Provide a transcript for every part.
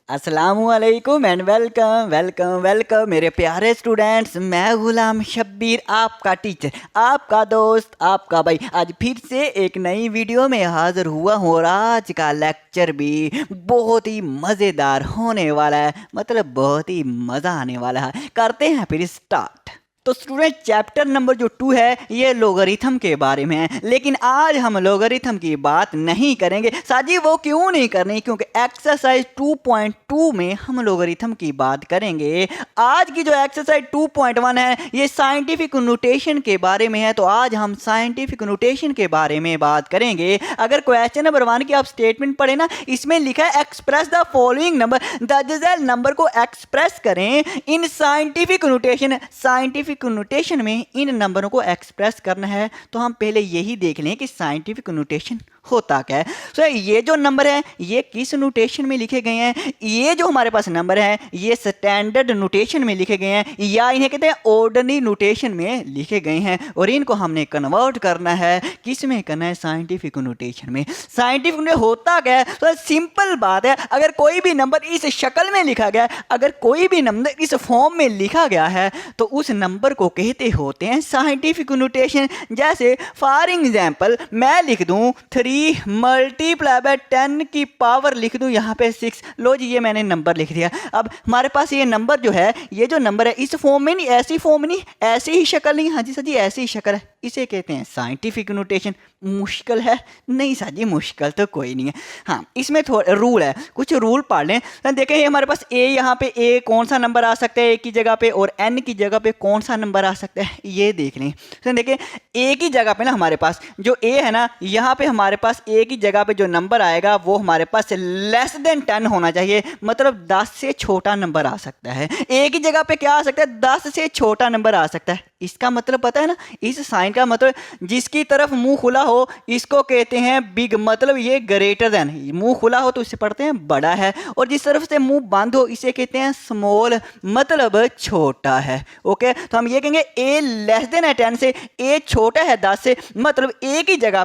अस्सलामुअलैकुम and welcome welcome welcome मेरे प्यारे स्टूडेंट्स। मैं गुलाम शब्बीर, आपका टीचर, आपका दोस्त, आपका भाई आज फिर से एक नई वीडियो में हाज़िर हुआ हूँ और आज का लेक्चर भी बहुत ही मज़ेदार होने वाला है, मतलब बहुत ही मज़ा आने वाला है। करते हैं फिर स्टार्ट। तो स्टूडेंट चैप्टर नंबर जो 2 है ये लोगरिथम के बारे में है, लेकिन आज हम लोगरिथम की बात नहीं करेंगे। साजी वो क्यों नहीं करनी, क्योंकि एक्सरसाइज 2.2 में हम लोगरिथम की बात करेंगे। आज की जो एक्सरसाइज 2.1 है ये साइंटिफिक नोटेशन के बारे में है, तो आज हम साइंटिफिक नोटेशन के बारे में बात करेंगे। अगर क्वेश्चन नंबर 1 की आप स्टेटमेंट पढ़े ना, इसमें लिखा है एक्सप्रेस द फॉलोइंग नंबर, दर्ज नंबर को एक्सप्रेस करें in scientific notation. Scientific notation में इन नंबरों को एक्सप्रेस करना है, तो हम पहले यही देख लें कि साइंटिफिक नोटेशन होता क्या है। सो ये जो नंबर है ये किस नोटेशन में लिखे गए हैं, ये जो हमारे पास नंबर है ये स्टैंडर्ड नोटेशन में लिखे गए हैं या इन्हें कहते हैं ऑर्डिनरी नोटेशन में लिखे गए हैं, और इनको हमने कन्वर्ट करना है, किस में करना है, साइंटिफिक नोटेशन में। साइंटिफिक में होता क्या है, तो सिंपल बात है, अगर कोई भी नंबर इस शक्ल में लिखा गया, अगर कोई भी नंबर इस फॉर्म में लिखा गया है तो उस नंबर को कहते होते हैं साइंटिफिक नोटेशन। जैसे फॉर एग्जांपल मैं लिख दूं 3 मल्टीप्लाई बाय 10 की पावर लिख दूं यहाँ पे 6। लो जी ये मैंने नंबर लिख दिया। अब हमारे पास ये नंबर जो है, ये जो नंबर है इस फॉर्म में नहीं, ऐसी फॉर्म नहीं, ऐसी ही शक्ल नहीं, हाँ जी सर जी ऐसी ही शक्ल है, इसे कहते हैं साइंटिफिक नोटेशन। मुश्किल है नहीं सर जी, मुश्किल तो कोई नहीं है। हाँ इसमें थोड़ा रूल है, कुछ रूल पढ़ लें। देखें हमारे पास ए, यहाँ पे ए कौन सा नंबर आ सकता है ए की जगह पे, और एन की जगह पे कौन सा नंबर आ सकता है ये देख लें। तो देखें ए की जगह पे ना हमारे पास जो ए है ना, यहाँ पे हमारे पास ए की जगह पे जो नंबर आएगा वो हमारे पास लेस देन 10 होना चाहिए, मतलब 10 से छोटा नंबर आ सकता है। ए की जगह पे क्या आ सकता है, 10 से छोटा नंबर आ सकता है। इसका मतलब पता है ना, इस साइन का मतलब जिसकी तरफ मुंह खुला हो इसको कहते हैं बिग, मतलब ये ग्रेटर देन। मुंह खुला हो तो इसे पढ़ते हैं बड़ा है, और जिस तरफ से मुंह बंद हो इसे कहते हैं स्मॉल, मतलब छोटा है। ओके तो हम ये कहेंगे ए लेस देन है 10 से, ए छोटा है 10 से, मतलब ए की जगह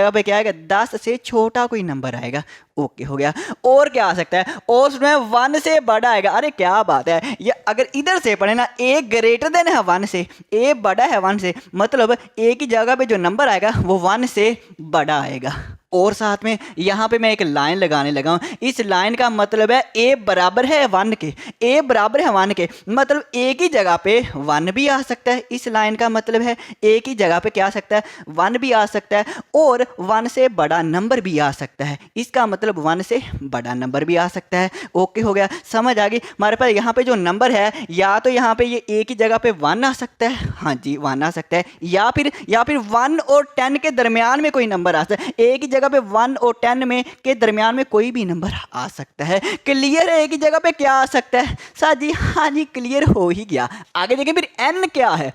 पे क्या आएगा, 10 से छोटा कोई नंबर आएगा। ओके हो गया। और क्या आ सकता है, और उसमें 1 से बड़ा आएगा। अरे क्या बात है, ये अगर इधर से पढ़े ना, ए ग्रेटर देन है 1 से, ए बड़ा है 1 से, मतलब ए की जगह पे जो नंबर आएगा वो 1 से बड़ा आएगा। और साथ में यहाँ पे मैं एक लाइन लगाने लगा हूँ, इस लाइन का मतलब है ए बराबर है 1 के, ए बराबर है 1 के, मतलब ए की जगह पे 1 भी आ सकता है। इस लाइन का मतलब है ए की जगह पे क्या आ सकता है, 1 भी आ सकता है, और 1 से बड़ा नंबर भी आ सकता है। इसका मतलब 1 से बड़ा नंबर भी आ सकता है। ओके हो गया, समझ आ गई। हमारे पास यहाँ पे जो नंबर है, या तो यहाँ पे ये ए की जगह पे 1 आ सकता है, हाँ जी 1 आ सकता है, या फिर 1 और 10 के दरमियान में कोई नंबर आ सकता है। ए की जगह पे 1 और 10 में के दरमियान में कोई भी नंबर आ सकता है। क्लियर है, ए की जगह पे क्या आ सकता है सर जी, हाँ जी क्लियर हो ही गया। आगे देखें फिर एन क्या है।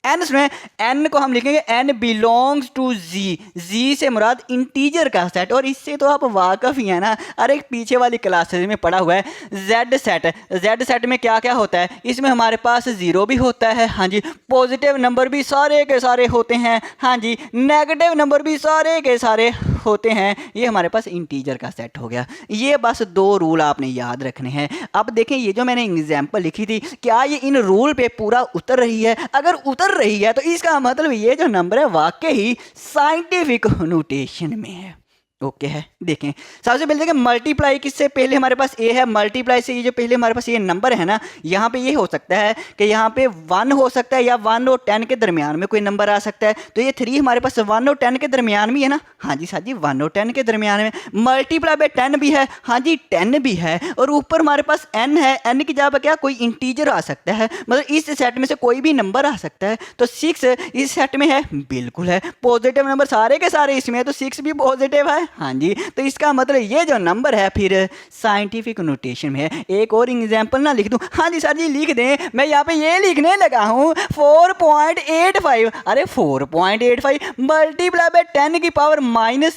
एन में एन को हम लिखेंगे एन बिलोंग्स टू जी, जी से मुराद इंटीजर का सेट, और इससे तो आप वाकफ ही है ना, अरे पीछे वाली क्लासेस में पढ़ा हुआ है जेड सेट। जेड सेट में क्या क्या होता है, इसमें हमारे पास 0 भी होता है, हाँ जी, पॉजिटिव नंबर भी सारे के सारे होते हैं, हाँ जी, नेगेटिव नंबर भी सारे के सारे होते हैं। ये हमारे पास इंटीजर का सेट हो गया। ये बस 2 रूल आपने याद रखने हैं। अब देखें ये जो मैंने एग्जाम्पल लिखी थी, क्या ये इन रूल पे पूरा उतर रही है? अगर उतर रही है तो इसका मतलब ये जो नंबर है वाकई ही साइंटिफिक नोटेशन में है। ओके है, देखें सबसे पहले देखें मल्टीप्लाई किससे, पहले हमारे पास ए है, मल्टीप्लाई से ये जो पहले हमारे पास ये नंबर है ना, यहाँ पे ये हो सकता है कि यहाँ पे 1 हो सकता है, या 1 और 10 के दरमियान में कोई नंबर आ सकता है। तो ये 3 हमारे पास 1 और 10 के दरमियान में है ना, हाँ जी साहब जी 1 और 10 के दरमियान में। मल्टीप्लाई बाय 10 भी है, हाँ जी 10 भी है, और ऊपर हमारे पास n है, n की जगह पर क्या कोई इंटीजर आ सकता है, मतलब इस सेट में से कोई भी नंबर आ सकता है। तो 6 इस सेट में है, बिल्कुल है, पॉजिटिव नंबर सारे के सारे इसमें है, तो 6 भी पॉजिटिव है, हाँ जी। तो इसका मतलब ये जो नंबर है फिर साइंटिफिक नोटेशन में है। एक और एग्जांपल ना लिख दूं, हाँ जी सर जी लिख दें, मैं यहाँ पे ये लिखने लगा हूँ 4.85। अरे 4.85 मल्टीप्लाई बाय 10 की पावर -9,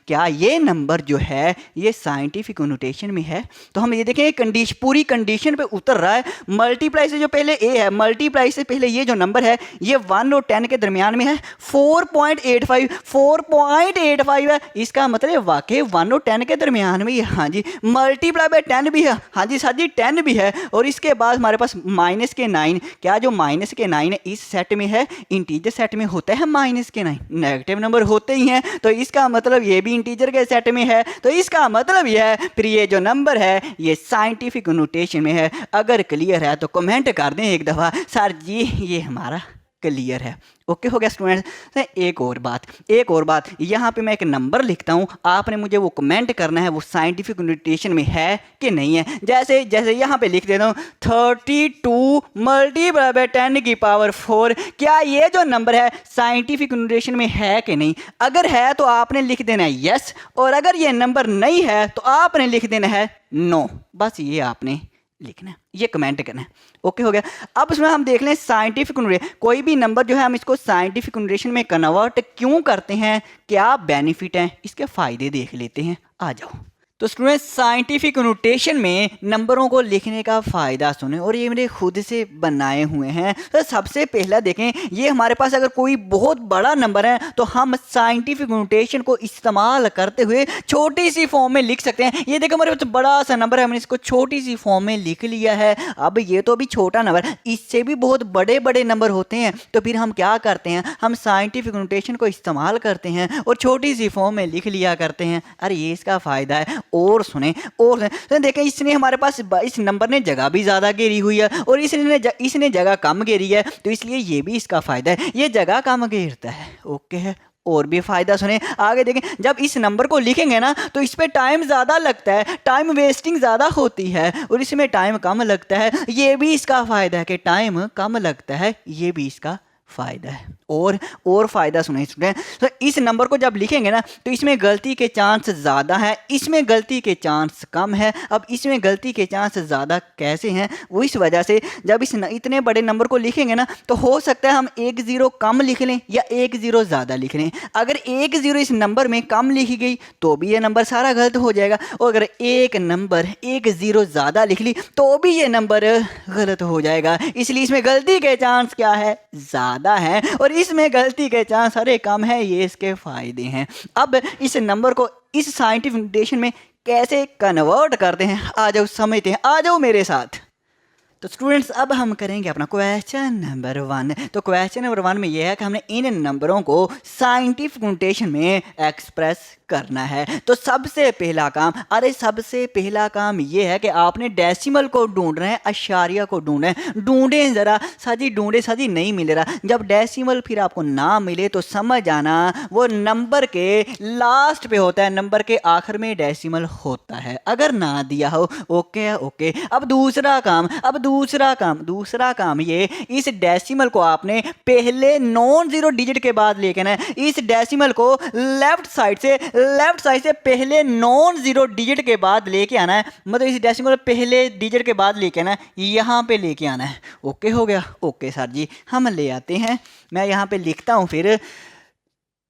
क्या ये नंबर जो है ये साइंटिफिक नोटेशन में है? तो हम ये देखें पूरी कंडीशन पे उतर रहा है। मल्टीप्लाई से जो पहले ए है, मल्टीप्लाई से पहले ये जो नंबर है ये 1 और 10 के दरमियान में है। 4.85 0.85 है, इसका मतलब वाकई 1 और 10 के दरमियान में ही है। हाँ जी, मल्टीप्लाई बाय 10 भी है। हाँ जी सर जी 10 भी है। और इसके बाद हमारे पास माइनस के 9, क्या जो माइनस के 9 है इस सेट में है, इंटीजर सेट में होता है माइनस के 9, नेगेटिव नंबर होते ही हैं, तो इसका मतलब ये भी इंटीजर के सेट में है, तो इसका मतलब ये है फिर ये जो नंबर है ये साइंटिफिक नोटेशन में है। अगर क्लियर है तो कमेंट कर दें एक दफ़ा सर जी ये हमारा क्लियर है। ओके हो गया स्टूडेंट्स। एक और बात यहाँ पे मैं एक नंबर लिखता हूँ, आपने मुझे वो कमेंट करना है वो साइंटिफिक नोटेशन में है कि नहीं है। जैसे जैसे यहाँ पे लिख देता हूँ 32 मल्टीप्लाई बाय 10 की पावर 4, क्या ये जो नंबर है साइंटिफिक नोटेशन में है कि नहीं। अगर है तो आपने लिख देना है यस, और अगर ये नंबर नहीं है तो आपने लिख देना है नो। बस ये आपने लिखना है, ये कमेंट करना है। ओके हो गया। अब इसमें हम देख लें साइंटिफिक नोटेशन, कोई भी नंबर जो है हम इसको साइंटिफिक नोटेशन में कन्वर्ट क्यों करते हैं, क्या बेनिफिट हैं, इसके फ़ायदे देख लेते हैं। आ जाओ। तो स्टूडेंट साइंटिफिक नोटेशन में नंबरों को लिखने का फ़ायदा सुने, और ये मेरे खुद से बनाए हुए हैं। तो सबसे पहला देखें, ये हमारे पास अगर कोई बहुत बड़ा नंबर है तो हम साइंटिफिक नोटेशन को इस्तेमाल करते हुए छोटी सी फॉर्म में लिख सकते हैं। ये देखो हमारे पास बड़ा सा नंबर है, हमने इसको छोटी सी फॉर्म में लिख लिया है। अब ये तो अभी छोटा नंबर, इससे भी बहुत बड़े बड़े नंबर होते हैं, तो फिर हम क्या करते हैं, हम साइंटिफिक नोटेशन को इस्तेमाल करते हैं और छोटी सी फॉर्म में लिख लिया करते हैं। अरे ये इसका फ़ायदा है। और सुने तो देखें, इसने हमारे पास इस नंबर ने जगह भी ज़्यादा घेरी हुई है और इसने जगह कम घेरी है, तो इसलिए ये भी इसका फ़ायदा है, ये जगह कम घेरता है। ओके है। और भी फ़ायदा सुने, आगे देखें, जब इस नंबर को लिखेंगे ना तो इस पर टाइम ज़्यादा लगता है, टाइम वेस्टिंग ज़्यादा होती है, और इसमें टाइम कम लगता है, ये भी इसका फ़ायदा है कि टाइम कम लगता है, ये भी इसका फ़ायदा है। और फ़ायदा सुने स्टूडेंट, तो इस नंबर को जब लिखेंगे ना तो इसमें गलती के चांस ज़्यादा हैं, इसमें गलती के चांस कम है। अब इसमें गलती के चांस ज़्यादा कैसे हैं, वो इस वजह से जब इतने बड़े नंबर को लिखेंगे ना तो हो सकता है हम 1 0 कम लिख लें या 1 0 ज़्यादा लिख लें। अगर 1 0 इस नंबर में कम लिखी गई तो भी ये नंबर सारा गलत हो जाएगा, और अगर एक नंबर 1 0 ज़्यादा लिख ली तो भी ये नंबर गलत हो जाएगा। इसलिए इसमें गलती के चांस क्या है, ज़्यादा है, और इसमें गलती के चांस अरे कम है, ये इसके फ़ायदे हैं। अब इस नंबर को इस साइंटिफिक नोटेशन में कैसे कन्वर्ट करते हैं, आ जाओ समझते हैं, आ जाओ मेरे साथ। तो स्टूडेंट्स अब हम करेंगे अपना क्वेश्चन नंबर 1। तो क्वेश्चन नंबर 1 में यह है कि हमने इन नंबरों को साइंटिफिक नोटेशन में एक्सप्रेस करना है। तो सबसे पहला काम ये है कि आपने डेसिमल को ढूंढना है, अशारिया को ढूंढना है। ढूंढें ज़रा साजी नहीं मिल रहा। जब डेसिमल फिर आपको ना मिले तो समझ आना वो नंबर के लास्ट पे होता है, नंबर के आखिर में डेसिमल होता है, अगर ना दिया हो। ओके। अब दूसरा काम ये, इस डेसिमल को आपने पहले नॉन जीरो डिजिट के बाद लेके आना है। इस डेसिमल को लेफ्ट साइड से पहले नॉन जीरो डिजिट के बाद लेके आना है, मतलब इस डेसिमल पहले डिजिट के बाद लेके आना है, यहाँ पे लेके आना है। ओके हो गया। ओके सर जी, हम ले आते हैं, मैं यहाँ पे लिखता हूँ फिर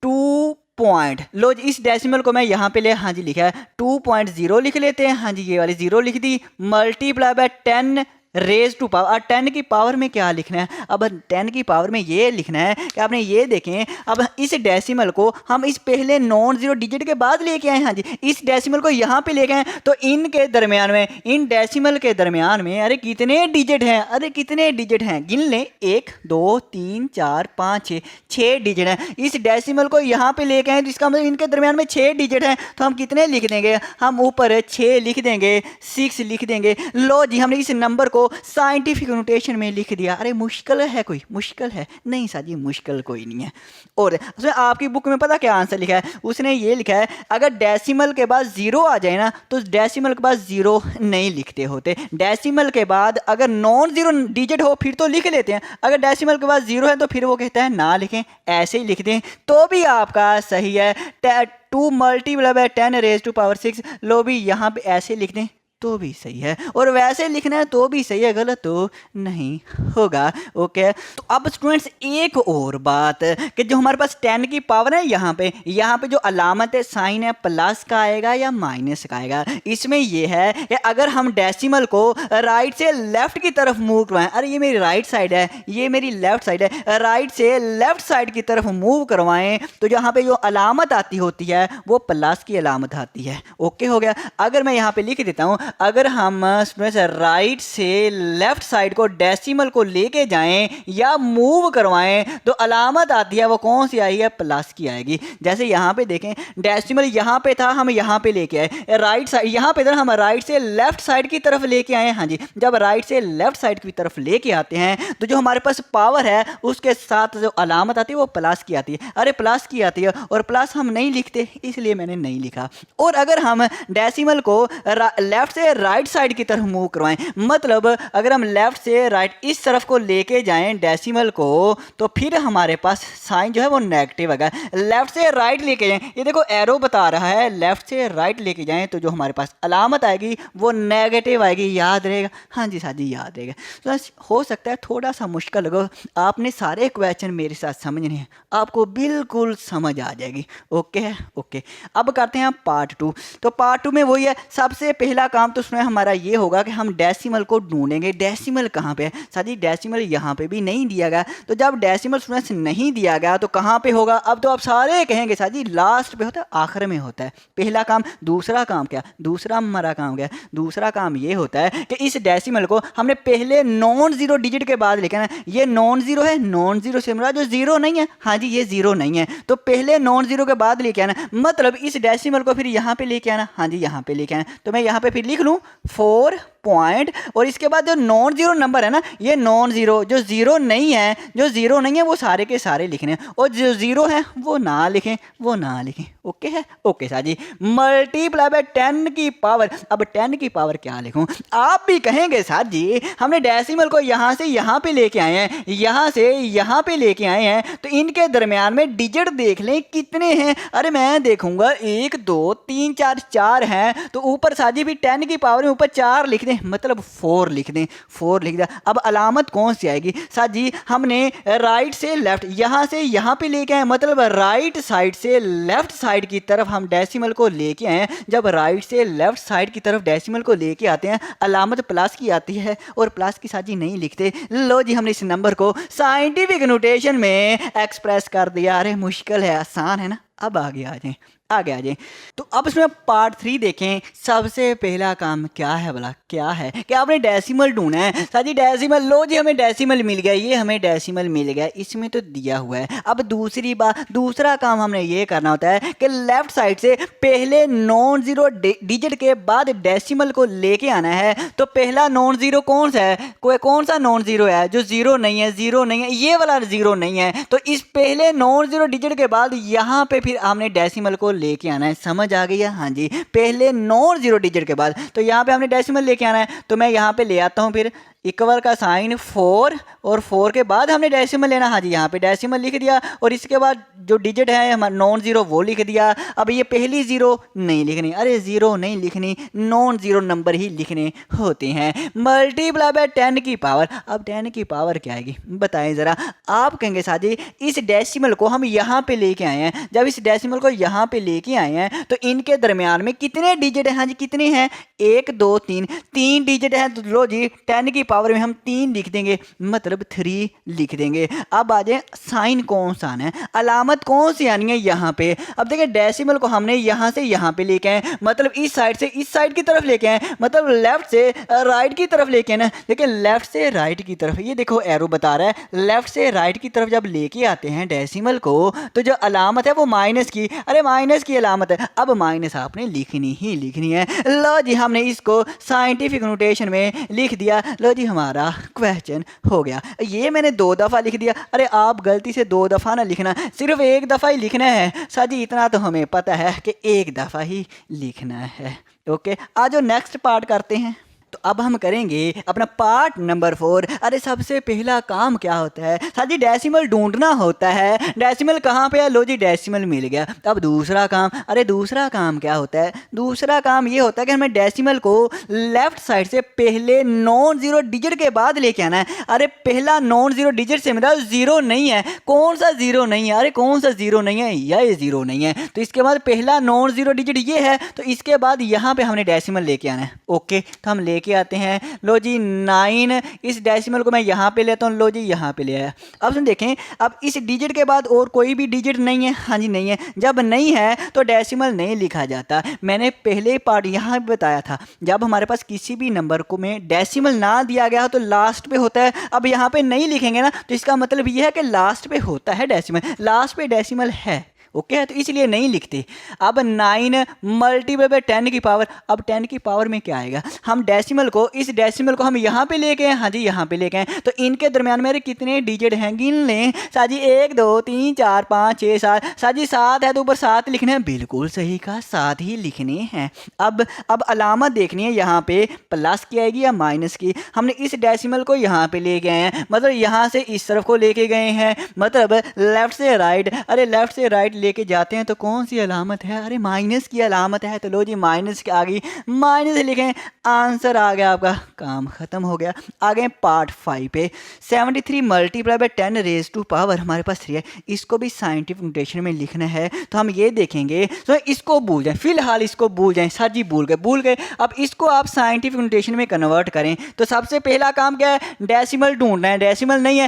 2 पॉइंट, लो जी इस डेसिमल को मैं यहाँ पे हाँ जी लिखा है 2.0 लिख लेते हैं। हाँ जी ये वाली 0 लिख दी, multiply by 10 raise to power. 10 की पावर में क्या लिखना है, अब 10 की पावर में ये लिखना है कि आपने ये देखें, अब इस डेसिमल को हम इस पहले नॉन जीरो डिजिट के बाद लेके आए। हाँ जी इस डेसिमल को यहाँ पे लेके आए, तो इनके दरमियान में, इन डेसिमल के दरमियान में अरे कितने डिजिट हैं, गिन लें 1 2 3 4 5 6 डिजिट हैं। इस डेसिमल को यहाँ पे लेके आए, जिसका मतलब इनके दरमियान में 6 डिजिट हैं, तो हम कितने लिख देंगे, हम ऊपर 6 लिख देंगे, 6 लिख देंगे। लो जी हमने इस नंबर को साइंटिफिक नोटेशन में लिख दिया। अरे मुश्किल है, कोई मुश्किल है नहीं सर जी, मुश्किल कोई नहीं है। और उसमें आपकी बुक में पता क्या आंसर लिखा है, उसने ये लिखा है अगर डेसिमल के बाद 0 आ जाए ना तो डेसिमल के बाद 0 नहीं लिखते होते। डेसिमल के बाद अगर नॉन जीरो डिजिट हो फिर तो लिख लेते हैं, अगर डेसिमल के बाद 0 है तो फिर वो कहता है ना लिखें, ऐसे ही लिख दें तो भी आपका सही है। 2 multiply by 10 raise to power 6, लो भी यहाँ पे ऐसे लिख दें तो भी सही है, और वैसे लिखना है तो भी सही है, गलत तो नहीं होगा। ओके, तो अब स्टूडेंट्स एक और बात कि जो हमारे पास 10 की पावर है, यहाँ पे जो अलामत है साइन है, प्लस का आएगा या माइनस का आएगा। इसमें ये है कि अगर हम डेसिमल को राइट से लेफ्ट की तरफ मूव करवाएं, अरे ये मेरी राइट साइड है, ये मेरी लेफ्ट साइड है, राइट से लेफ्ट साइड की तरफ मूव करवाएं तो यहाँ पे जो अलामत आती होती है वो प्लस की अलामत आती है। ओके हो गया। अगर मैं यहाँ पे लिख देता हूँ, अगर हम राइट से लेफ्ट साइड को डेसिमल को लेके जाएं या मूव करवाएं तो अलामत आती है वो कौन सी आई है, प्लस की आएगी। जैसे यहाँ पे देखें, डेसिमल यहाँ पे था, हम यहाँ पे लेके आए, राइट साइड यहाँ पे था, हम राइट से लेफ्ट साइड की तरफ लेके आए। हाँ जी, जब राइट से लेफ्ट साइड की तरफ लेके आते हैं तो जो हमारे पास पावर है उसके साथ जो अलामत आती है वो प्लस की आती है। अरे प्लस की आती है, और प्लस हम नहीं लिखते इसलिए मैंने नहीं लिखा। और अगर हम डेसिमल को लेफ्ट से राइट साइड की तरफ मूव करवाएं, मतलब अगर हम लेफ्ट से राइट इस तरफ को लेके जाएं डेसिमल को, तो फिर हमारे पास साइन जो है वो नेगेटिव आएगा। लेफ्ट से राइट लेके जाएं, ये देखो एरो बता रहा है, लेफ्ट से राइट लेके जाएं तो जो हमारे पास अलामत आएगी वो नेगेटिव आएगी। याद रहेगा? हाँ जी साजी, याद रहेगा। तो हो सकता है थोड़ा सा मुश्किल लगे, आपने सारे क्वेश्चन मेरे साथ समझने हैं, आपको बिल्कुल समझ आ जाएगी। ओके है, ओके। अब करते हैं पार्ट 2। तो पार्ट 2 में वही है, सबसे पहला काम तो उसमें हमारा ये होगा कि हम डेसिमल को ढूंढेंगे। डेसिमल कहाँ पे है साजी? डेसिमल यहाँ पे भी नहीं दिया गया, तो जब डेसिमल स्टूडेंट्स नहीं दिया गया तो कहाँ पे होगा? अब तो आप सारे कहेंगे साजी लास्ट पे होता है, आखिर में होता है। पहला काम। दूसरा काम क्या? दूसरा हमारा काम क्या? दूसरा काम ये होता है कि इस डेसिमल को हमने पहले नॉन जीरो डिजिट के बाद लिखना है। ये नॉन जीरो है, नॉन जीरो से हमारा जो जीरो नहीं है, हाँ जी ये जीरो नहीं है, तो पहले नॉन जीरो के बाद लेके आना, मतलब इस डेसिमल को फिर यहाँ पे लेके आना। हाँ जी यहाँ पे लेके आना, तो मैं यहाँ पे फिर लिख लूँ 4 पॉइंट, और इसके बाद जो नॉन जीरो नंबर है ना, ये नॉन जीरो, जो जीरो नहीं है, जो जीरो नहीं है वो सारे के सारे लिखने हैं, और जो जीरो है वो ना लिखें, वो ना लिखें। ओके है, ओके साजी। मल्टीप्लाई बाय 10 की पावर। अब 10 की पावर क्या लिखूं? आप भी कहेंगे साहब जी हमने डेसिमल को यहाँ से यहाँ पे लेके आए हैं, यहाँ से यहाँ पे लेके आए हैं, तो इनके दरमियान में डिजिट देख लें कितने हैं। अरे मैं देखूंगा 1 2 3 4 4 हैं, तो ऊपर साजी भी 10 की पावर में ऊपर 4 लिख दें, मतलब 4 लिख दें, 4 लिख दिया। अब अलामत कौन सी आएगी साजी? हमने राइट से लेफ्ट, यहाँ से यहाँ पे लेके आए, मतलब राइट साइड से लेफ्ट साइड की तरफ हम डेसिमल को लेके आए। जब राइट से लेफ्ट साइड की तरफ डेसिमल को लेके आते हैं, अलामत प्लस की आती है, और प्लस की साजी नहीं लिखते। लो जी, हमने इस नंबर को साइंटिफिक नोटेशन में एक्सप्रेस कर दिया। अरे मुश्किल है, आसान है ना? अब आगे आ जाएं, आगे आ जाए। तो अब इसमें पार्ट 3 देखें। सबसे पहला काम क्या है भला? क्या है कि आपने डेसिमल ढूंढना है साजी। डेसिमल, लो जी हमें डेसिमल मिल गया, ये हमें डेसिमल मिल गया, इसमें तो दिया हुआ है। अब दूसरी बात, दूसरा काम हमने ये करना होता है कि लेफ्ट साइड से पहले नॉन जीरो डिजिट के बाद डेसिमल को लेके आना है। तो पहला नॉन जीरो कौन सा है? कोई कौन सा नॉन जीरो है जो जीरो नहीं है? जीरो नहीं है, ये वाला जीरो नहीं है। तो इस पहले नॉन जीरो डिजिट के बाद यहाँ पे फिर हमने डेसिमल को लेके आना है। समझ आ गई है? हाँ जी, पहले नॉन जीरो डिजिट के बाद, तो यहाँ पे हमने डेसिमल लेके आना है। तो मैं यहाँ पे ले आता हूँ फिर इक्वल का साइन 4, और 4 के बाद हमने डेसिमल लेना। हाँ जी, यहाँ पे डेसिमल लिख दिया, और इसके बाद जो डिजिट है हमारा नॉन जीरो वो लिख दिया। अब ये पहली जीरो नहीं लिखनी, अरे जीरो नहीं लिखनी, नॉन जीरो नंबर ही लिखने होते हैं। मल्टीप्लाई बाय 10 की पावर। अब 10 की पावर क्या आएगी बताएं ज़रा? आप कहेंगे साजी इस डेसिमल को हम यहाँ पे लेके आए हैं, जब इस डेसिमल को यहाँ पे लेके आए हैं तो इनके दरमियान में कितने डिजिट हैं? हाँ जी कितने हैं? 1 2 3 डिजिट हैं। तो लो जी 10 की पावर में हम 3 लिख देंगे, मतलब 3 लिख देंगे। अब आ जाए साइन कौन सा आना है, अलामत कौन सी आनी है यहाँ पे। अब देखिए डेसिमल को हमने यहाँ से यहाँ पे लेके आए, मतलब इस साइड से इस साइड की तरफ लेके आए, मतलब लेफ्ट से राइट की तरफ लेके आना। देखिए लेफ्ट से राइट की तरफ, ये देखो एरो बता रहा है लेफ्ट से राइट की तरफ जब लेके आते हैं डेसिमल को, तो जो अलामत है वो माइनस की, अरे माइनस की अलामत है। अब माइनस आपने लिखनी ही लिखनी है। लो जी हमने इसको साइंटिफिक नोटेशन में लिख दिया। लो जी हमारा क्वेश्चन हो गया। ये मैंने 2 दफ़ा लिख दिया, अरे आप गलती से 2 दफ़ा ना लिखना, सिर्फ 1 दफ़ा ही लिखना है साजी। इतना तो हमें पता है कि 1 दफ़ा ही लिखना है। ओके, आज जो नेक्स्ट पार्ट करते हैं। तो अब हम करेंगे अपना पार्ट नंबर 4। अरे सबसे पहला काम क्या होता है सर जी, डेसिमल ढूंढना होता है। डेसिमल कहाँ पे है, लो जी डेसिमल मिल गया। अब दूसरा काम, अरे दूसरा काम क्या होता है, दूसरा काम ये होता है कि हमें डेसिमल को लेफ्ट साइड से पहले नॉन जीरो डिजिट के बाद लेके आना है। अरे पहला नॉन जीरो डिजिट से मेरा जीरो नहीं है, कौन सा जीरो नहीं है, अरे कौन सा जीरो नहीं है, ये जीरो नहीं है। तो इसके बाद पहला नॉन जीरो डिजिट ये है, तो इसके बाद यहाँ पे हमने डेसिमल लेके आना है। ओके, तो हम लेके आते हैं, लो जी 9। इस डेसिमल को मैं यहाँ पे लेता हूँ, लो जी यहाँ पे ले आया। अब सुन देखें, अब इस डिजिट के बाद और कोई भी डिजिट नहीं है, हाँ जी नहीं है। जब नहीं है तो डेसिमल नहीं लिखा जाता। मैंने पहले पार्ट यहाँ भी बताया था, जब हमारे पास किसी भी नंबर को में डेसिमल ना दिया गया तो लास्ट पे होता है। अब यहाँ पे नहीं लिखेंगे ना, तो इसका मतलब ये है कि लास्ट पे होता है डेसिमल, लास्ट पे डेसिमल है। ओके है, तो इसलिए नहीं लिखते। अब 9 मल्टीप्लाई बाय 10 की पावर, अब 10 की पावर में क्या आएगा, हम डेसिमल को, इस डेसिमल को हम यहाँ पे लेके आए, हाँ जी यहाँ पे लेके आए। तो इनके दरमियान मेरे कितने डिजिट हैं गिन लें साजी, 1 2 3 4 5 6 7, साजी 7 है तो ऊपर 7 लिखने हैं, बिल्कुल सही कहा 7 ही लिखने हैं। अब अलामत देखनी है, यहाँ पे प्लस की आएगी या माइनस की। हमने इस डेसिमल को यहाँ पे लेके आए हैं, मतलब यहाँ से इस तरफ को लेके गए हैं, मतलब लेफ्ट से राइट। अरे लेफ्ट से राइट लेके जाते हैं तो कौन सी अलामत है, अरे माइनस की अलामत है। तो लो जी माइनस की आ गई, माइनस लिखें, आंसर आ गया, आपका काम खत्म हो गया। आगे पार्ट 5 पे 73 multiply by 10 raise to power हमारे पास 3 है। इसको भी साइंटिफिक नोटेशन में लिखना है, तो हम ये देखेंगे, तो इसको भूल जाएं, फिलहाल इसको भूल जाएं, सर जी भूल गए। अब इसको आप साइंटिफिक नोटेशन में कन्वर्ट करें। तो सबसे पहला काम क्या है, डेसिमल ढूंढना है। डेसिमल नहीं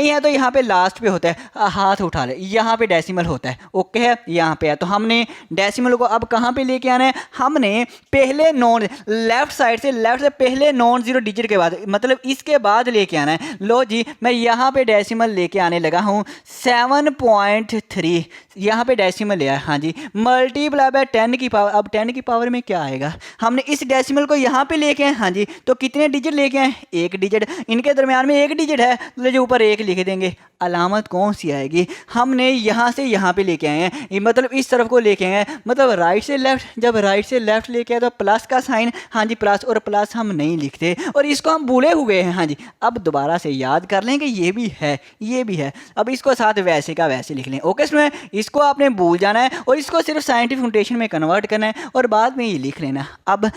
है तो यहाँ पे लास्ट पे होता है, हाथ उठा ले, यहाँ पे डेसिमल होता है। ओके है, यहाँ पे है, तो हमने डेसिमल को अब कहाँ पे लेके आना है, हमने पहले नॉन लेफ्ट साइड से, लेफ्ट से पहले नॉन जीरो डिजिट के बाद, मतलब इसके बाद लेके आना है। लो जी मैं यहाँ पे डेसिमल लेके आने लगा हूँ, 7.3 यहाँ पे डेसिमल लिया है, हाँ जी मल्टीप्लाई बाय 10 की पावर। अब 10 की पावर में क्या आएगा, हमने इस डेसिमल को यहाँ पे लेके आए, हाँ जी, तो कितने डिजिट लेके आए, एक डिजिट, इनके दरमियान में एक डिजिट है, तो जो ऊपर एक लिख देंगे। अलामत कौन सी आएगी, हमने यहाँ से यहाँ पे लेके आए हैं, मतलब इस तरफ को लेके आए हैं, मतलब राइट से लेफ्ट। जब राइट से लेफ्ट लेके आए तो प्लस का साइन, हाँ जी प्लस, और प्लस हम नहीं लिखते और इसको हम भूले हुए हैं, हाँ जी। अब दोबारा से याद कर लें कि ये भी है, ये भी है। अब इसको साथ वैसे का वैसे लिख लें। ओके स्टूडेंट, इसको आपने भूल जाना है और इसको सिर्फ साइंटिफिक नोटेशन में कन्वर्ट करना है और बाद में ये लिख लेना। अब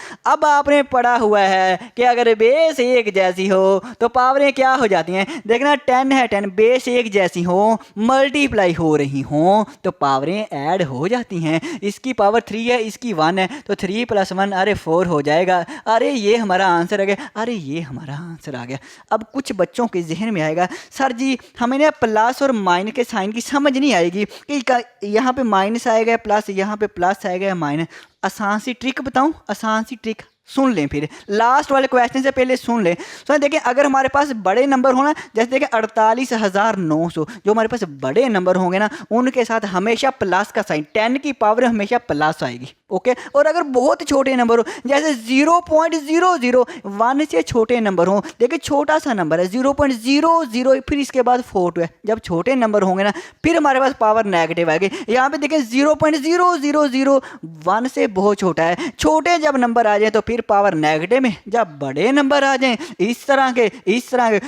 आपने पढ़ा हुआ है कि अगर बेस एक जैसी हो तो पावरें क्या हो जाती हैं, देखना 10 है, 10 बेस एक जैसी हो, मल्टीप्लाई हो रही हो तो पावरें ऐड हो जाती हैं। इसकी पावर 3 है, इसकी 1 है, तो 3 + 1 अरे 4 हो जाएगा। अरे ये हमारा आंसर आ गया, अरे ये हमारा आंसर आ गया। अब कुछ बच्चों के जहन में आएगा, सर जी हमें ना प्लस और माइनस के साइन की समझ नहीं आएगी कि यहाँ पे माइनस आएगा प्लस, यहाँ पे प्लस आएगा या माइनस। आसान सी ट्रिक बताऊँ, आसान सी ट्रिक सुन लें, फिर लास्ट वाले क्वेश्चन से पहले सुन लें। तो देखिए अगर हमारे पास बड़े नंबर हो ना, जैसे देखिए 48,900, जो हमारे पास बड़े नंबर होंगे ना उनके साथ हमेशा प्लस का साइन, 10 की पावर हमेशा प्लस आएगी। ओके, और अगर बहुत छोटे नंबर हो जैसे 0.001 से छोटे नंबर हो, देखिए छोटा सा नंबर है 0.00, फिर इसके बाद 4 है, जब छोटे नंबर होंगे ना फिर हमारे पास पावर नेगेटिव आएगी। यहाँ पे देखिए 0.0001 से बहुत छोटा है, छोटे जब नंबर आ जाए तो फिर पावर नेगेटिव में, जब बड़े नंबर आ जाएं इस तरह के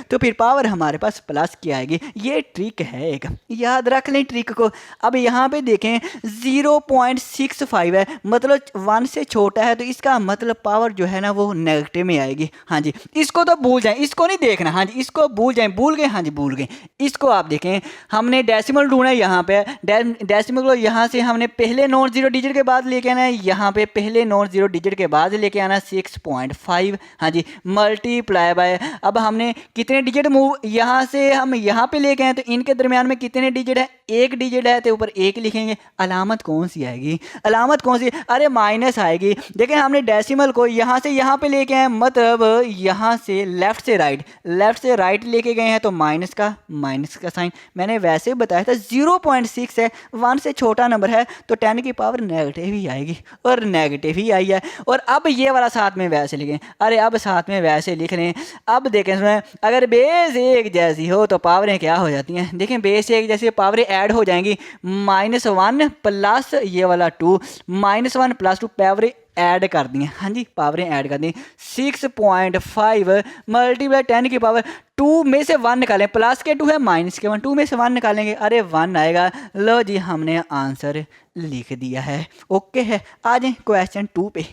तो फिर पावर हमारे पास प्लस की आएगी। ये ट्रिक है, एक याद रख लें ट्रिक को। अब यहाँ पे देखें 0.65 है, मतलब 1 से छोटा है, तो इसका मतलब पावर जो है ना वो नेगेटिव में आएगी। हाँ जी, इसको तो भूल जाएं, इसको नहीं देखना, हाँ जी इसको भूल जाएं, भूल गए, हाँ जी भूल गए। इसको आप देखें, हमने डेसिमल ढूंढना है, यहाँ पे डेसिमल को यहाँ से हमने पहले नॉन जीरो डिजिट के बाद लेके आना है, यहाँ पे पहले नॉन जीरो डिजिट के बाद लेके आना 6.5, हाँ जी मल्टीप्लाई बाय, अब हमने कितने डिजिट मूव यहाँ से हम यहाँ पे लेके आए, तो इनके दरमियान में कितने डिजिट है, एक डिजिट है, तो ऊपर एक लिखेंगे। अलामत कौन सी आएगी, अलामत कौन सी, अरे माइनस आएगी। देखें हमने डेसिमल को यहाँ से यहाँ पे लेके आए, मतलब यहाँ से लेफ्ट से राइट लेके गए हैं, तो माइनस का साइन। मैंने वैसे बताया था 0.6 है, 1 से छोटा नंबर है, तो 10 की पावर नेगेटिव ही आएगी, और नेगेटिव ही आई है। और अब ये वाला साथ में वैसे लिखें, अरे अब साथ में वैसे लिख लें। अब देखें सुने, अगर बेस एक जैसी हो तो पावरें क्या हो जाती हैं, देखें बेस एक जैसी पावरें ऐड हो जाएंगी, -1 प्लस ये वाला 2, -1 +2 पावरें ऐड कर दी हैं। हाँ जी, पावरें ऐड कर दी। 6.5 मल्टीप्लाई 10 की पावर 2 में से 1 निकालें, प्लस के 2 है माइनस के 1, 2 में से 1 निकालेंगे, अरे 1 आएगा। लो जी, हमने आंसर लिख दिया है। ओके है, आ जाए क्वेश्चन 2 पे।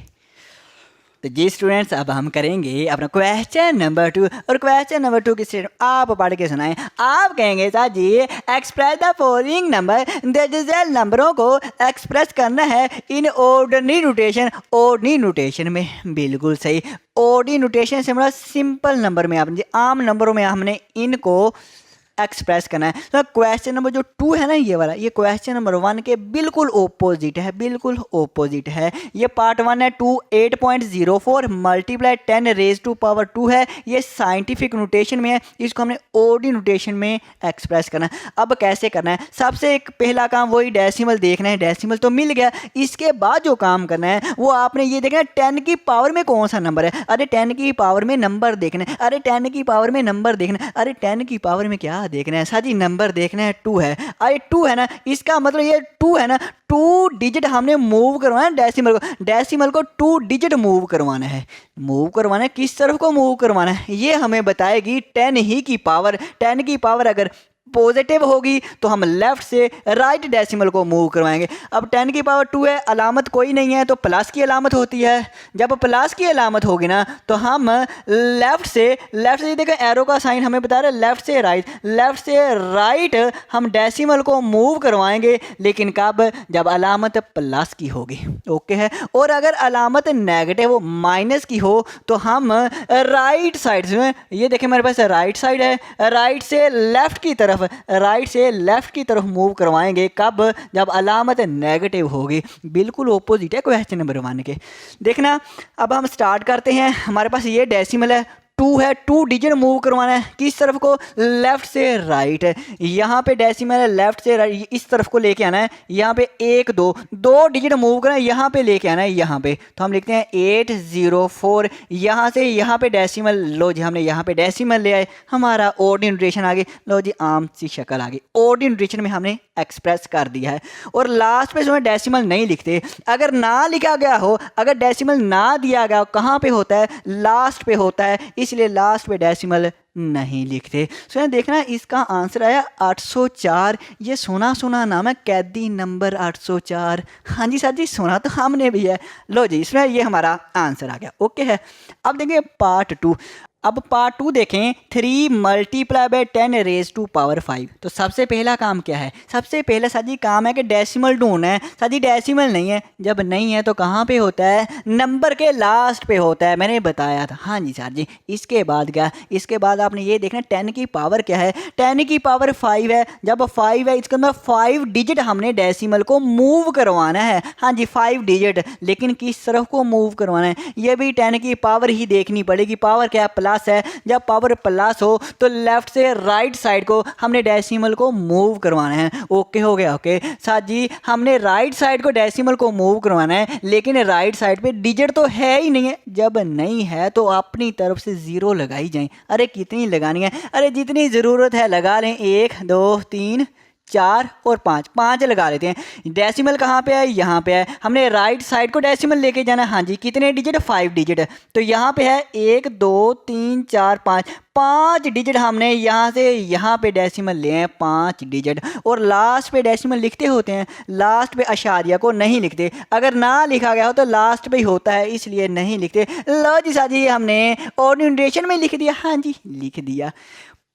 तो जी स्टूडेंट्स, अब हम करेंगे अपना क्वेश्चन नंबर 2। और क्वेश्चन नंबर 2 की स्टेटमेंट आप पढ़ के सुनाएं। आप कहेंगे sir ji, express the following number, दर्ज नंबरों को एक्सप्रेस करना है in ordinary notation. Ordinary notation में, बिल्कुल सही। ऑर्डिनरी नोटेशन से हमारा सिंपल नंबर में, आपने आम नंबरों में हमने इनको एक्सप्रेस करना है। तो क्वेश्चन नंबर जो 2 है ना, ये वाला, ये क्वेश्चन नंबर 1 के बिल्कुल ओपोजिट है, बिल्कुल ओपोजिट है। ये पार्ट 1 है 2 8.04 मल्टीप्लाई 10 रेज टू पावर 2 है। ये साइंटिफिक नोटेशन में है, इसको हमने ओडी नोटेशन में एक्सप्रेस करना है। अब कैसे करना है? सबसे एक पहला काम वही डेसिमल देखना है। डेसिमल तो मिल गया, इसके बाद जो काम करना है वो आपने ये देखना है 10 की पावर में कौन सा नंबर है। अरे 10 की पावर में नंबर देखना है, अरे 10 की पावर में नंबर देखना है, अरे 10 की पावर में क्या देखना है साजी? नंबर देखना है। 2 है, अरे 2 है ना, इसका मतलब ये 2 है ना, 2 डिजिट हमने मूव करवाना है डेसिमल को। डेसिमल को 2 डिजिट मूव करवाना है। मूव करवाना है, किस तरफ को मूव करवाना है ये हमें बताएगी 10 ही की पावर। 10 की पावर अगर पॉजिटिव होगी तो हम लेफ्ट से राइट डेसिमल को मूव करवाएंगे। अब 10 की पावर 2 है, अलामत कोई नहीं है तो प्लस की अलामत होती है। जब प्लस की अलामत होगी ना तो हम लेफ्ट से देखो एरो का साइन हमें बता रहा है लेफ्ट से राइट हम डेसिमल को मूव करवाएंगे। लेकिन कब? जब अलामत प्लस की होगी। ओके है। और अगर अलामत नेगेटिव माइनस की हो तो हम राइट साइड से, ये देखें मेरे पास राइट साइड है, राइट से लेफ्ट की तरफ, राइट से लेफ्ट की तरफ मूव करवाएंगे। कब? जब अलामत नेगेटिव होगी। बिल्कुल ओपोजिट है क्वेश्चन नंबर 1 के। देखना, अब हम स्टार्ट करते हैं। हमारे पास ये डेसिमल है, 2 है, 2 डिजिट मूव करवाना है। किस तरफ को? लेफ्ट से राइट है। यहाँ पे डेसिमल है, लेफ्ट से राइट, इस तरफ को लेके आना है। यहाँ पे 1 2 डिजिट मूव करना है, यहाँ पे लेके आना है। यहाँ पे तो हम लिखते हैं 804। यहाँ से यहाँ पे डेसिमल, लो जी हमने यहाँ पे डेसिमल ले आए, हमारा ऑर्डिनरी नोटेशन आ गई। लो जी आम सी शक्ल आ गई, ऑर्डिनरी नोटेशन में हमने एक्सप्रेस कर दिया है। और लास्ट पे इसमें डेसिमल नहीं लिखते। अगर ना लिखा गया हो, अगर डेसिमल ना दिया गया, कहाँ पे होता है? लास्ट पे होता है, इसलिए लास्ट पे डेसिमल नहीं लिखते। सो देखना, इसका आंसर आया 804। ये सुना नाम है, कैदी नंबर 804। हाँ जी सर जी, सुना तो हमने भी है। लो जी, इसमें ये हमारा आंसर आ गया। ओके है। अब देखें पार्ट 2। अब पार्ट 2 देखें, 3 multiply by 10 raise to power 5। तो सबसे पहला काम क्या है? सबसे पहला साजी काम है कि डेसिमल ढूंढना है। साजी डेसिमल नहीं है, जब नहीं है तो कहाँ पे होता है? नंबर के लास्ट पे होता है, मैंने बताया था। हाँ जी सर जी। इसके बाद क्या? इसके बाद आपने ये देखना 10 की पावर क्या है? 10 की पावर 5 है। जब 5 है, इसके अंदर 5 डिजिट हमने डेसिमल को मूव करवाना है। हाँ जी 5 डिजिट, लेकिन किस तरफ को मूव करवाना है ये भी 10 की पावर ही देखनी पड़ेगी। पावर क्या? प्लस है। जब पावर प्लस हो तो लेफ्ट से राइट साइड को हमने डेसिमल को मूव करवाना है। ओके हो गया। ओके साथ जी, हमने राइट साइड को डेसिमल को मूव करवाना है, लेकिन राइट साइड पे डिजिट तो है ही नहीं है। जब नहीं है तो अपनी तरफ से 0 लगाई जाए। अरे कितनी लगानी है? अरे जितनी ज़रूरत है लगा लें। 1 2 3 4 और 5 लगा लेते हैं। डेसिमल कहाँ पे है? यहाँ पे है। हमने राइट साइड को डेसिमल लेके जाना है। हाँ जी, कितने डिजिट? 5 डिजिट। तो यहाँ पे है 1 2 3 4 5 डिजिट हमने यहाँ से यहाँ पे डेसिमल लिए हैं, 5 डिजिट। और लास्ट पे डेसिमल लिखते होते हैं, लास्ट पे अशारिया को नहीं लिखते। अगर ना लिखा गया हो तो लास्ट पे ही होता है, इसलिए नहीं लिखते। लो जी साजी, हमने ऑर्डिनरी नोटेशन में लिख दिया। हाँ जी लिख दिया।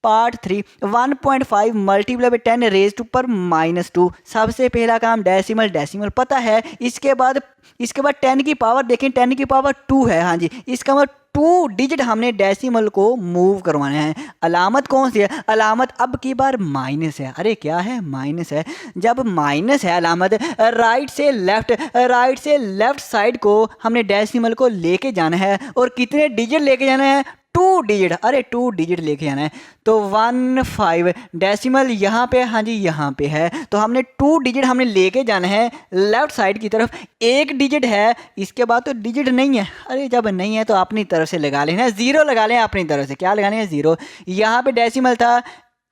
Part 3 1.5 multiply by 10 raise to पर -2। सबसे पहला काम डेसिमल पता है। इसके बाद 10 की पावर देखें, 10 की पावर 2 है। हाँ जी, इसका मतलब 2 डिजिट हमने डेसिमल को मूव करवाना है। अलामत कौन सी है? अलामत अब की बार माइनस है। अरे क्या है? माइनस है। जब माइनस है अलामत, राइट से लेफ्ट साइड को हमने डेसिमल को लेके जाना है। और कितने डिजिट लेके जाना है? 2 डिजिट। अरे 2 डिजिट लेके जाना है। तो 15 डेसिमल यहाँ पे, हाँ जी यहाँ पे है। तो हमने 2 डिजिट हमने लेके जाना है लेफ्ट साइड की तरफ। 1 डिजिट है, इसके बाद तो डिजिट नहीं है। अरे जब नहीं है तो अपनी तरफ से लगा लेना, 0 लगा लें अपनी तरफ से। क्या लगाने हैं? 0। यहाँ पे डेसिमल था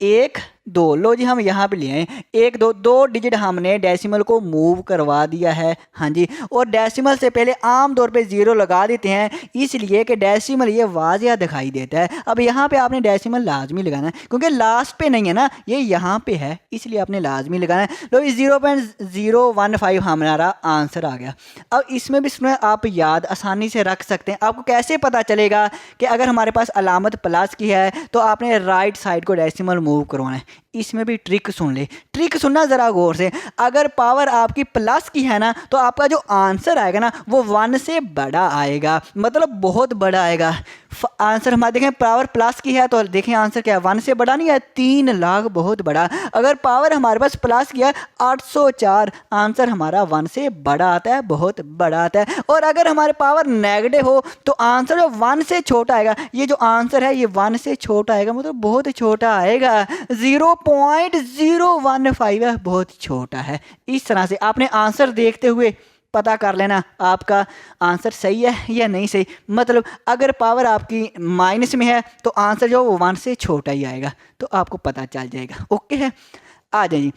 1 2। लो जी हम यहाँ पे ले आए 1 2 2 डिजिट हमने डेसिमल को मूव करवा दिया है। हाँ जी, और डेसिमल से पहले आम तौर पे 0 लगा देते हैं इसलिए कि डेसिमल ये वाजिया दिखाई देता है। अब यहाँ पे आपने डेसिमल लाजमी लगाना है क्योंकि लास्ट पे नहीं है ना, ये यहाँ पे है इसलिए आपने लाजमी लगाना है। लो 0.015 हमारा आंसर आ गया। अब इसमें भी सुनो आप याद आसानी से रख सकते हैं। आपको कैसे पता चलेगा कि अगर हमारे पास अलामत प्लस की है तो आपने राइट साइड को डेसिमल मूव करवाना है। इसमें भी ट्रिक सुन ले, ट्रिक सुनना ज़रा गौर से। अगर पावर आपकी प्लस की है ना तो आपका जो आंसर आएगा ना वो 1 से बड़ा आएगा, मतलब बहुत बड़ा आएगा। आंसर हमारा देखें पावर प्लस की है तो देखें आंसर क्या है, 1 से बड़ा नहीं है, 3 लाख बहुत बड़ा। अगर पावर हमारे पास प्लस की है 804, आंसर हमारा 1 से बड़ा आता है, बहुत बड़ा आता है। और अगर हमारे पावर नेगेटिव हो तो आंसर 1 से छोटा आएगा। ये जो आंसर है ये 1 से छोटा आएगा, मतलब बहुत छोटा आएगा, 0.015 है, बहुत छोटा है। इस तरह से आपने आंसर देखते हुए पता कर लेना आपका आंसर सही है या नहीं सही। मतलब अगर पावर आपकी माइनस में है तो आंसर जो वो 1 से छोटा ही आएगा, तो आपको पता चल जाएगा। ओके है, आ जाइए।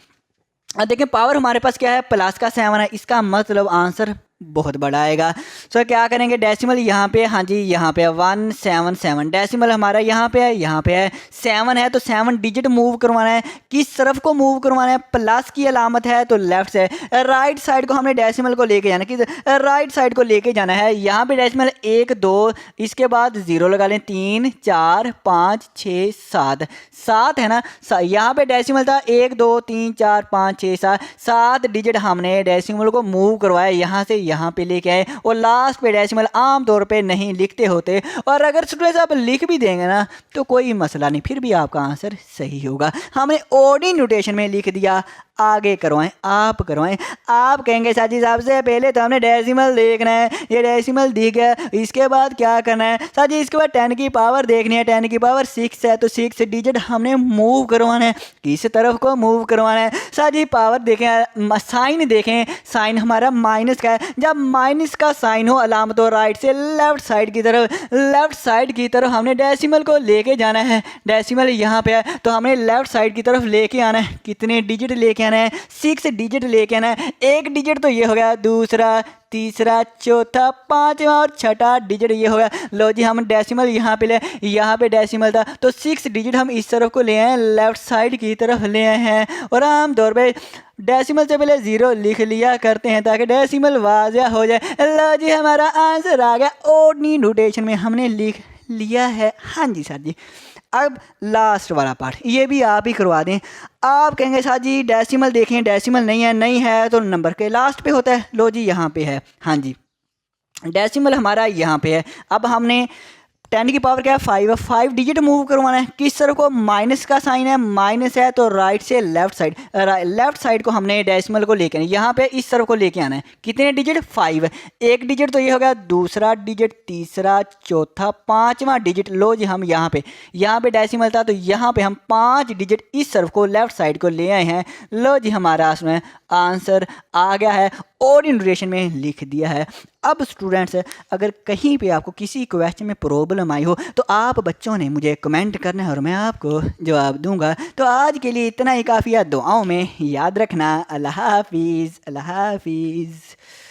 अब देखें पावर हमारे पास क्या है, प्लस का 7 है, इसका मतलब आंसर बहुत बड़ा आएगा। सो क्या करेंगे, डेसिमल यहाँ पे, हाँ जी यहाँ पे 177, डेसिमल हमारा यहाँ पे है, यहाँ पे है 7 है तो 7 डिजिट मूव करवाना है। किस तरफ को मूव करवाना है, प्लस की अलामत है तो लेफ्ट से, राइट साइड को हमने डेसिमल को लेके जाना है, किस राइट साइड को लेके जाना है। यहाँ पे डेसिमल 1 2, इसके बाद 0 लगा लें, 3 4 5 6 7, 7 है ना। यहाँ पे डेसिमल था 1 2 3 4 5 6 7, 7 डिजिट हमने डेसिमल को मूव करवाया यहाँ से यहाँ पे लेके आए। और लास्ट पे डेसिमल आम तौर पे नहीं लिखते होते, और अगर स्टूडेंट्स आप लिख भी देंगे ना तो कोई मसला नहीं, फिर भी आपका आंसर सही होगा। हमने ओडी नोटेशन में लिख दिया, आगे करवाएं, आप करवाएं। आप कहेंगे साजी साहब से पहले तो हमने डेसिमल देखना है, ये डेसिमल दिख गया, इसके बाद क्या करना है साजी, इसके बाद 10 की पावर देखनी है, 10 की पावर 6 है तो 6 डिजिट हमने मूव करवाना है। किस तरफ को मूव करवाना है साजी, पावर देखें, साइन देखें, साइन हमारा माइनस का है। जब माइनस का साइन हो अलामत हो राइट से लेफ्ट साइड की तरफ, लेफ्ट साइड की तरफ हमने डेसिमल को लेके जाना है। डेसिमल यहाँ पे है तो हमने लेफ्ट साइड की तरफ लेके आना है। कितने डिजिट लेके आना है, 6 डिजिट लेके आना है। एक डिजिट तो ये हो गया, दूसरा तीसरा चौथा पांचवा और छठा डिजिट ये हो गया। लो जी हम डेसिमल यहाँ पे ले, यहाँ पे डेसिमल था तो 6 डिजिट हम इस तरफ को ले आए, लेफ्ट साइड की तरफ ले आए हैं। और आम तौर पे डेसिमल से पहले 0 लिख लिया करते हैं ताकि डेसिमल वाज़िया हो जाए। लो जी हमारा आंसर आ गया, ओडी नोटेशन में हमने लिख लिया है। हाँ जी सर जी। अब लास्ट वाला पार्ट ये भी आप ही करवा दें। आप कहेंगे साहब जी डेसिमल देखें, डेसिमल नहीं है तो नंबर के लास्ट पे होता है। लो जी यहाँ पे है, हाँ जी डेसिमल हमारा यहाँ पे है। अब हमने 10 की पावर क्या है 5, 5 डिजिट मूव करवाना है। किस तरफ को, माइनस का साइन है, माइनस है तो राइट से लेफ्ट साइड, लेफ्ट साइड को हमने डेसिमल को लेके आना है, यहाँ पे इस तरफ को लेके आना है। कितने डिजिट 5, एक डिजिट तो ये हो गया, दूसरा डिजिट, तीसरा चौथा पांचवा डिजिट। लो जी हम यहाँ पे डेसिमल था तो यहाँ पे हम 5 डिजिट इस तरफ को लेफ्ट साइड को ले आए हैं। लो जी हमारा इसमें आंसर आ गया है, ओडी नोटेशन में लिख दिया है। अब स्टूडेंट्स अगर कहीं पे आपको किसी क्वेश्चन में प्रॉब्लम आई हो तो आप बच्चों ने मुझे कमेंट करना है और मैं आपको जवाब दूंगा। तो आज के लिए इतना ही काफ़ी है, दुआओं में याद रखना। अल्लाह हाफिज़, अल्लाह हाफिज़।